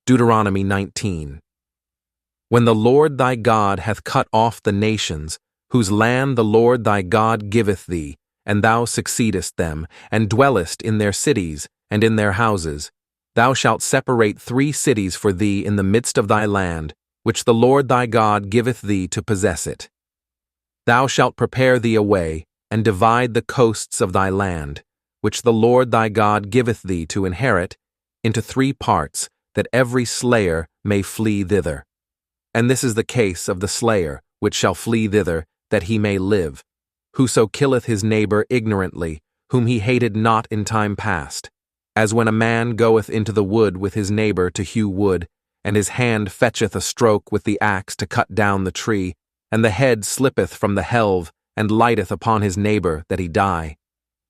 Deuteronomy 19. When the Lord thy God hath cut off the nations, whose land the Lord thy God giveth thee, and thou succeedest them, and dwellest in their cities, and in their houses, thou shalt separate 3 cities for thee in the midst of thy land, which the Lord thy God giveth thee to possess it. Thou shalt prepare thee a way, and divide the coasts of thy land, which the Lord thy God giveth thee to inherit, into 3 parts, that every slayer may flee thither. And this is the case of the slayer, which shall flee thither, that he may live. Whoso killeth his neighbor ignorantly, whom he hated not in time past, as when a man goeth into the wood with his neighbor to hew wood, and his hand fetcheth a stroke with the axe to cut down the tree, and the head slippeth from the helve, and lighteth upon his neighbor, that he die.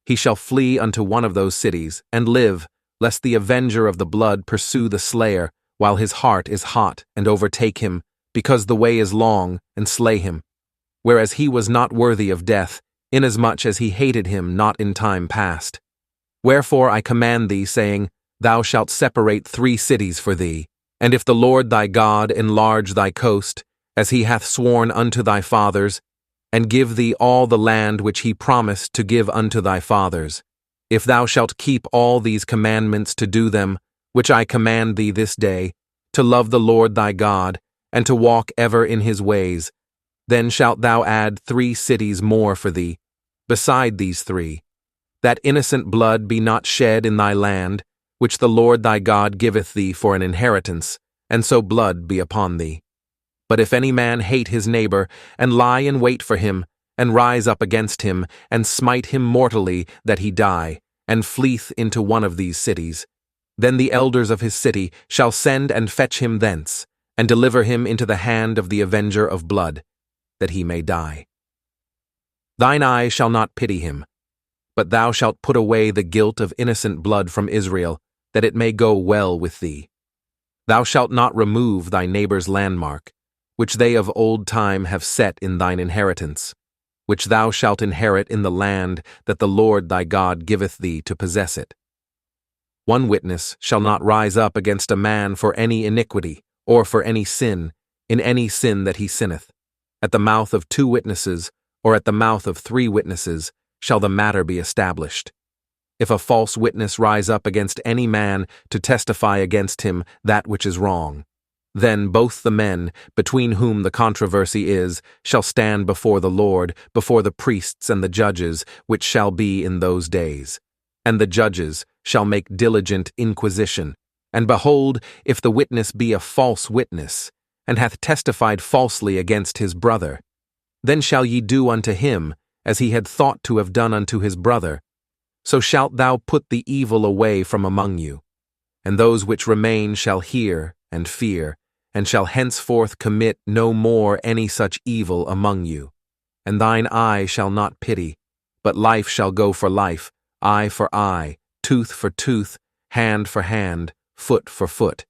He shall flee unto one of those cities, and live, lest the avenger of the blood pursue the slayer, while his heart is hot, and overtake him, because the way is long, and slay him. Whereas he was not worthy of death, inasmuch as he hated him not in time past. Wherefore I command thee, saying, Thou shalt separate 3 cities for thee, and if the Lord thy God enlarge thy coast, as he hath sworn unto thy fathers, and give thee all the land which he promised to give unto thy fathers, if thou shalt keep all these commandments to do them, which I command thee this day, to love the Lord thy God, and to walk ever in his ways, then shalt thou add 3 cities more for thee, beside these 3, that innocent blood be not shed in thy land, which the Lord thy God giveth thee for an inheritance, and so blood be upon thee. But if any man hate his neighbor, and lie in wait for him, and rise up against him, and smite him mortally, that he die, and fleeth into one of these cities, then the elders of his city shall send and fetch him thence, and deliver him into the hand of the avenger of blood, that he may die. Thine eye shall not pity him, but thou shalt put away the guilt of innocent blood from Israel, that it may go well with thee. Thou shalt not remove thy neighbor's landmark, which they of old time have set in thine inheritance, which thou shalt inherit in the land that the Lord thy God giveth thee to possess it. One witness shall not rise up against a man for any iniquity, or for any sin, in any sin that he sinneth. At the mouth of 2 witnesses, or at the mouth of 3 witnesses, shall the matter be established. If a false witness rise up against any man to testify against him that which is wrong, then both the men, between whom the controversy is, shall stand before the Lord, before the priests and the judges, which shall be in those days. And the judges shall make diligent inquisition. And behold, if the witness be a false witness, and hath testified falsely against his brother, then shall ye do unto him as he had thought to have done unto his brother. So shalt thou put the evil away from among you. And those which remain shall hear and fear, and shall henceforth commit no more any such evil among you. And thine eye shall not pity, but life shall go for life, eye for eye, tooth for tooth, hand for hand, foot for foot.